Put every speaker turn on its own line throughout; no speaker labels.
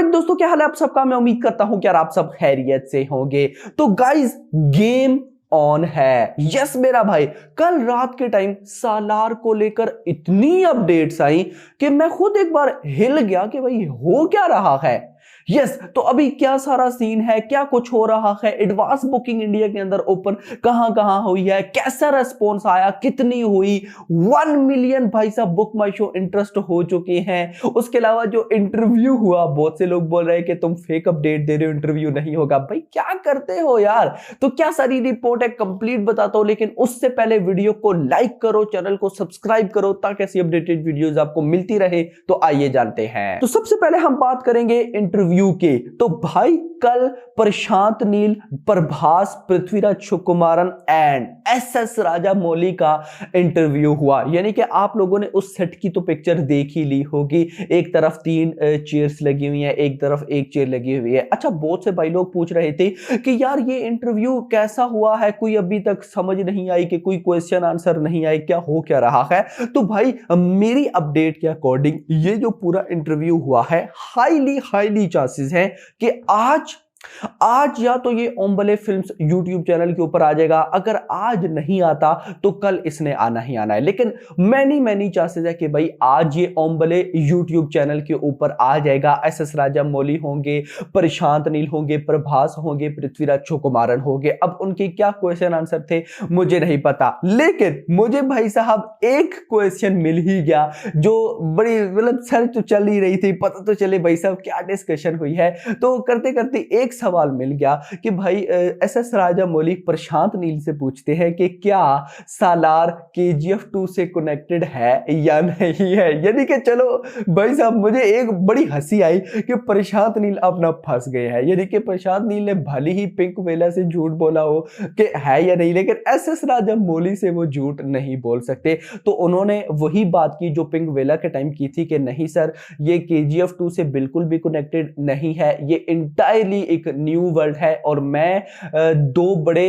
भाई दोस्तों, क्या हाल है आप सबका। मैं उम्मीद करता हूं कि यार आप सब खैरियत से होंगे। तो गाइस, गेम ऑन है। यस मेरा भाई, कल रात के टाइम सालार को लेकर इतनी अपडेट्स आई कि मैं खुद एक बार हिल गया कि भाई हो क्या रहा है। यस, तो अभी क्या सारा सीन है, क्या कुछ हो रहा है, एडवांस बुकिंग इंडिया के अंदर ओपन कहां कहां हुई है, कैसा रेस्पॉन्स आया, कितनी हुई, 1 मिलियन भाई साहब बुक माई शो इंटरेस्ट हो चुके हैं। उसके अलावा जो इंटरव्यू हुआ, बहुत से लोग बोल रहे हैं कि तुम फेक अपडेट दे रहे हो, इंटरव्यू नहीं होगा। भाई क्या करते हो यार। तो क्या सारी रिपोर्ट है, कंप्लीट बताता हूं, लेकिन उससे पहले वीडियो को लाइक करो, चैनल को सब्सक्राइब करो ताकि ऐसी अपडेटेड वीडियोस आपको मिलती रहे। तो आइए जानते हैं। तो सबसे पहले हम बात करेंगे इंटरव्यू के। तो भाई कल प्रशांत नील, प्रभास, पृथ्वीराज सुकुमारन एंड एसएस राजामौली का इंटरव्यू हुआ। यानी कि आप लोगों ने उस सेट की तो पिक्चर देख ही ली होगी। एक तरफ 3 चेयर्स लगी हुई हैं, एक तरफ 1 चेयर लगी हुई है। अच्छा, बहुत से भाई लोग पूछ रहे थे कि यार ये इंटरव्यू कैसा हुआ है, कोई अभी तक समझ नहीं आई कि कोई क्वेश्चन आंसर नहीं आए, क्या हो क्या रहा है। तो भाई मेरी अपडेट के अकॉर्डिंग ये जो पूरा इंटरव्यू हुआ है, हाईली चांसेस हैं कि आज या तो ये ओम्बले फिल्म्स YouTube चैनल के ऊपर आ जाएगा। अगर आज नहीं आता तो कल इसने आना ही आना है। लेकिन मैनी चांसेस है कि भाई आज ये ओम्बले YouTube चैनल के ऊपर आ जाएगा। एसएस राजामौली होंगे, प्रशांत नील होंगे, प्रभास होंगे, पृथ्वीराज सुकुमारन होंगे। अब उनके क्या क्वेश्चन आंसर थे मुझे नहीं पता, लेकिन मुझे भाई साहब एक क्वेश्चन मिल ही गया जो बड़ी मतलब सर्च तो चल ही रही थी, पता तो चले भाई साहब क्या डिस्कशन हुई है। तो करते करते एक सवाल मिल गया कि भाई एसएस राजामौली प्रशांत नील से पूछते हैं कि क्या सालार केजीएफ 2 से कनेक्टेड है या नहीं है। यानी कि चलो भाई साहब, मुझे एक बड़ी हंसी आई कि प्रशांत नील अपना फंस गए हैं। यानी कि प्रशांत नील ने भले ही पिंक वेला से झूठ बोला हो कि है या नहीं, लेकिन एसएस राजामौली से वो झूठ नहीं बोल सकते। तो उन्होंने वही बात की जो पिंक वेला के टाइम की थी कि नहीं सर, ये केजीएफ 2 से बिल्कुल भी कनेक्टेड नहीं है, ये इंटायरली एक न्यू वर्ल्ड है और मैं 2 बड़े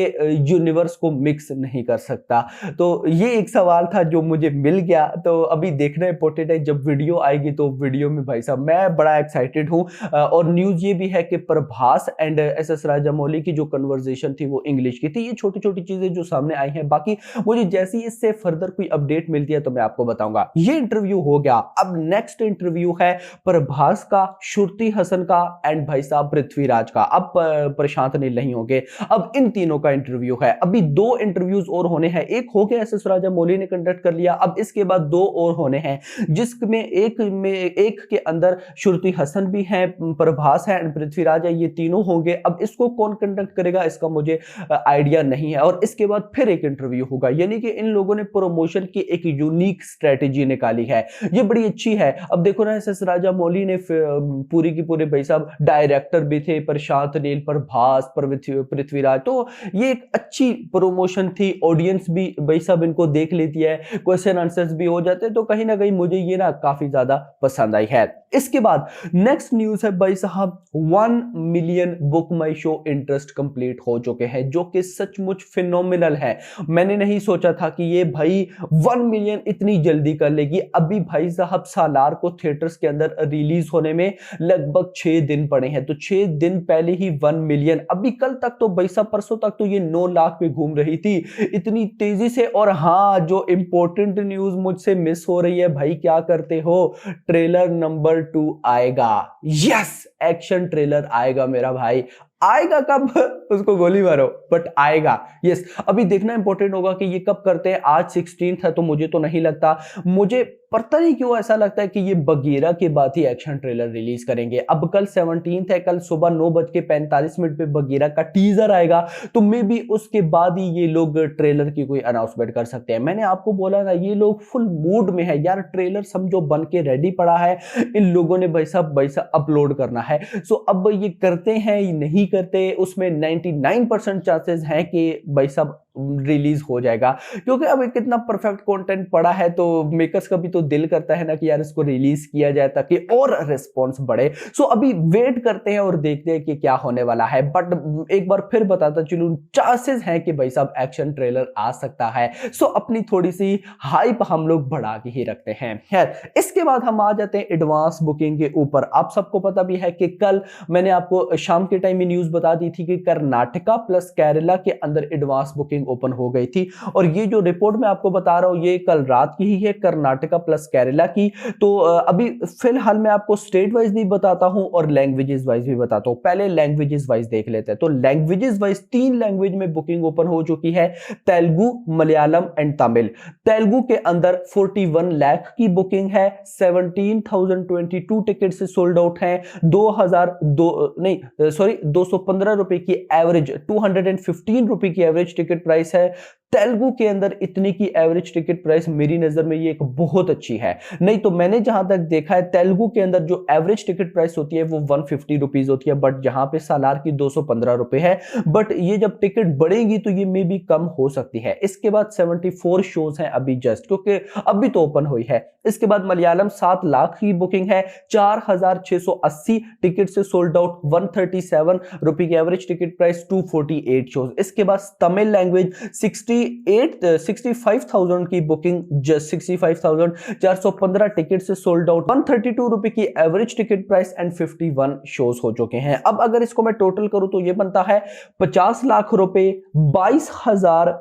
यूनिवर्स को मिक्स नहीं कर सकता। तो ये एक सवाल था जो मुझे मिल गया। तो अभी देखना इंपॉर्टेंट है, जब वीडियो आएगी तो वीडियो में भाई साहब मैं बड़ा एक्साइटेड हूं। और न्यूज ये भी है कि प्रभास एंड एसएस राजामौली की जो कन्वर्सेशन थी वो इंग्लिश की थी। ये छोटी छोटी चीजें जो सामने आई हैं, बाकी मुझे जैसी इससे फर्दर कोई अपडेट मिलती है तो मैं आपको बताऊंगा। ये इंटरव्यू हो गया। अब नेक्स्ट इंटरव्यू है प्रभास का, श्रुति हसन का एंड भाई साहब पृथ्वीराज का। अब प्रशांत नील नहीं होंगे। अब इन तीनों का इंटरव्यू है। अभी 2 इंटरव्यूज और होने हैं। एक हो गया, एसएस राजामौली ने कंडक्ट कर लिया। अब इसके बाद 2 और होने हैं, जिसमें एक के अंदर श्रुति हसन भी है, प्रभास है एंड पृथ्वीराज है। ये तीनों होंगे। अब इसको कौन कंडक्ट करेगा इसका मुझे आइडिया नहीं है। और इसके बाद फिर एक इंटरव्यू होगा। यानी कि इन लोगों ने प्रमोशन की एक यूनिक स्ट्रेटेजी निकाली है, ये बड़ी अच्छी है। अब देखो ना, एसएस राजामौली ने पूरी की पूरी भाई साहब डायरेक्टर भी थे, प्रशांत नील, प्रभास, पृथ्वीराज। तो ये एक अच्छी प्रमोशन थी। ऑडियंस भी भाई साहब इनको देख लेती है, क्वेश्चन आंसर्स भी हो जाते हैं। तो कहीं ना कहीं मुझे ये ना काफी ज्यादा पसंद आई है। इसके बाद नेक्स्ट न्यूज है भाई साहब, 1 मिलियन बुक माई शो इंटरेस्ट कंप्लीट हो चुके हैं, जो कि सचमुच फिनोमिनल है। मैंने नहीं सोचा था कि ये भाई 1 मिलियन इतनी जल्दी कर लेगी। अभी भाई साहब सालार को थिएटर्स के अंदर रिलीज होने में लगभग 6 दिन पड़े हैं। तो 6 दिन पहले ही 1 मिलियन। अभी कल तक तो भाई साहब, परसों तक तो ये 9 लाख पे घूम रही थी इतनी तेजी से। और हाँ, जो इंपॉर्टेंट न्यूज मुझसे मिस हो रही है भाई, क्या करते हो, ट्रेलर नंबर 2 आएगा। यस, एक्शन ट्रेलर आएगा मेरा भाई। आएगा कब उसको गोली मारो, बट आएगा। यस, अभी देखना इंपॉर्टेंट होगा कि ये कब करते हैं। आज 16 है तो मुझे तो नहीं लगता, मुझे पता नहीं क्यों ऐसा लगता है कि ये बगीरा के बाद ही एक्शन ट्रेलर रिलीज करेंगे। अब कल 17 है, कल सुबह 9:45 पे बगीरा का टीजर आएगा। तो मे बी उसके बाद ही ये लोग ट्रेलर की कोई अनाउंसमेंट कर सकते हैं। मैंने आपको बोला ना, ये लोग फुल मूड में है यार। ट्रेलर समझो बन के रेडी पड़ा है, इन लोगों ने भाई साहब अपलोड करना है। सो अब ये करते हैं नहीं करते, उसमें 99% चांसेस हैं कि भाई साहब रिलीज हो जाएगा, क्योंकि अब कितना परफेक्ट कंटेंट पड़ा है तो मेकर्स का भी तो दिल करता है ना कि यार इसको रिलीज किया जाए ताकि और रिस्पॉन्स बढ़े। सो अभी वेट करते हैं और देखते हैं कि क्या होने वाला है। बट एक बार फिर बताता चलूं, चांसेस हैं कि भाई साहब एक्शन ट्रेलर आ सकता है। सो अपनी थोड़ी सी हाइप हम लोग बढ़ा के ही रखते हैं। खैर, इसके बाद हम आ जाते हैं एडवांस बुकिंग के ऊपर। आप सबको पता भी है कि कल मैंने आपको शाम के टाइम में न्यूज बता दी थी कि कर्नाटका प्लस केरला के अंदर एडवांस बुकिंग ओपन हो गई थी। और ये जो रिपोर्ट मैं आपको बता रहा हूं ये कल रात की ही है, कर्नाटका प्लस केरला की। तो अभी फिलहाल मैं आपको स्टेट वाइज भी बताता हूं और लैंग्वेजेस वाइज भी बताता हूं। पहले लैंग्वेजेस वाइज देख लेते हैं। तो लैंग्वेजेस वाइज 3 लैंग्वेज में बुकिंग ओपन हो चुकी है, तेलुगु, मलयालम एंड तमिल। तेलुगु के अंदर 41 लाख की बुकिंग है, 17,022 टिकट से सोल्ड आउट है। 215 रुपए की एवरेज, 215 रुपए की एवरेज टिकट प्राइस है। तेलुगु के अंदर इतनी की एवरेज टिकट प्राइस मेरी नजर में ये एक बहुत अच्छी है। नहीं तो मैंने जहां तक देखा है तेलुगु के अंदर जो एवरेज टिकट प्राइस होती है वो 150 रुपीज होती है, बट जहां पे सालार की 215 रुपए है। बट ये जब टिकट बढ़ेगी तो ये मे भी कम हो सकती है। इसके बाद 74 शोज हैं अभी जस्ट, क्योंकि अभी तो ओपन हुई है। इसके बाद मलयालम 7 लाख की बुकिंग है, 4,680 टिकट से सोल्ड आउट, 137 रुपए की एवरेज टिकट प्राइस, 248 शोज। इसके बाद तमिल लैंग्वेज 65,000 की बुकिंग, जस्ट 65,415 टिकट से सोल्ड आउट, 132 रुपए की average ticket price and 51 shows हो चुके हैं। अब अगर इसको मैं टोटल करूं तो ये बनता है 50 लाख रुपए, 22,117,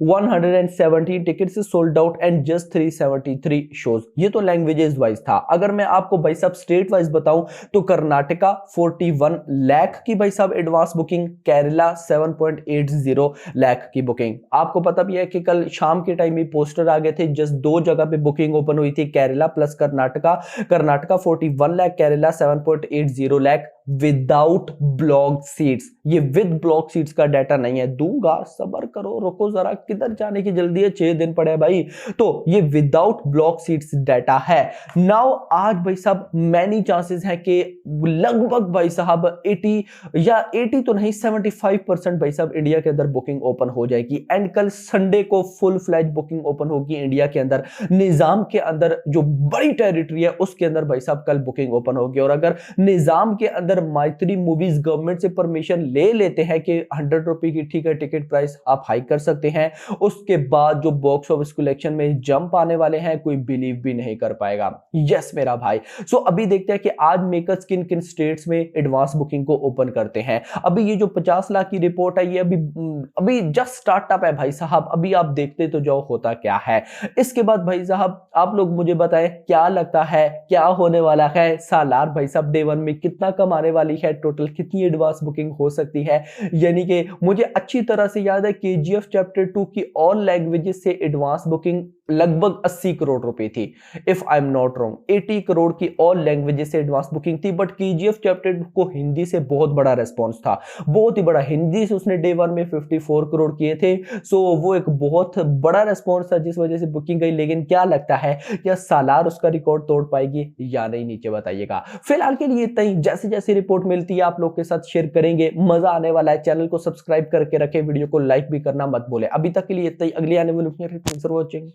22,170 टिकट से sold out and just 373 shows. ये तो लैंग्वेजेस वाइज था। अगर मैं आपको भाई साहब स्टेट वाइज बताऊं तो कर्नाटका 41 लाख की भाई साहब एडवांस बुकिंग, केरला 7.80 लाख की बुकिंग। आपको पता भी है कि कल शाम के टाइम में पोस्टर आ गए थे, जस्ट 2 जगह पे बुकिंग ओपन हुई थी, Kerala plus Karnataka. Karnataka 41 lakh, Kerala 7.80 lakh without block seats. ये विद ब्लॉक सीट्स का डाटा नहीं है, दूंगा, सबर करो, रुको जरा, किधर जाने की जल्दी है, 6 दिन पड़े भाई। तो ये विदाउट ब्लॉक सीट्स डाटा है। नाउ आज भाई साहब मैनी चांसेस है कि लगभग भाई साहब 80 या 80 तो नहीं 75% भाई साहब इंडिया के अंदर बुकिंग ओपन हो जाएगी। एंड कल संडे को फुल फ्लैज बुकिंग ओपन होगी इंडिया के अंदर। निजाम के अंदर जो बड़ी टेरिटरी है उसके अंदर भाई साहब कल बुकिंग ओपन होगी। और अगर निजाम के अंदर मैत्री मूवीज गवर्नमेंट से परमिशन ले लेते हैं कि 100 रुपए की ठीक है टिकट प्राइस आप हाइक कर सकते हैं, उसके बाद जो बॉक्स ऑफिस कलेक्शन में जंप आने वाले हैं कोई बिलीव भी नहीं कर पाएगा। यस मेरा भाई। सो अभी देखते हैं कि आज मेकर्स किन किन स्टेट्स में एडवांस बुकिंग को ओपन करते हैं। अभी ये जो 50 लाख की रिपोर्ट है ये अभी जस्ट स्टार्टअप है भाई साहब, अभी आप देखते तो जाओ होता क्या है। इसके बाद भाई साहब आप लोग मुझे बताएं क्या लगता है क्या होने वाला है। सालार भाई साहब डे 1 में कितना कमाने वाली है, टोटल कितनी एडवांस बुकिंग हो सकती है। यानी कि मुझे अच्छी तरह से याद है KGF चैप्टर 2 की ऑल लैंग्वेजेस से एडवांस बुकिंग लगभग 80 करोड़ रुपए थी, if I am not wrong. 80 crore की ऑल लैंग्वेजेस से एडवांस बुकिंग थी। बट KGF चैप्टर 2 को हिंदी से बहुत बड़ा रेस्पॉन्स था, बहुत ही बड़ा। हिंदी से उसने डे 1 में 54 करोड़ किए थे। सो वो एक बहुत बड़ा रेस्पॉन्स था जिस वजह से बुकिंग गई। लेकिन क्या लगता है क्या सालार उसका रिकॉर्ड तोड़ पाएगी या नहीं, नीचे बताइएगा। फिलहाल के लिए इतना ही। जैसे जैसे रिपोर्ट मिलती है आप लोग के साथ शेयर करेंगे, मजा आने वाला है। चैनल को सब्सक्राइब करके रखें, वीडियो को लाइक भी करना मत भूले। अभी तक के लिए इतना ही, अगली आने वाली वॉचिंग।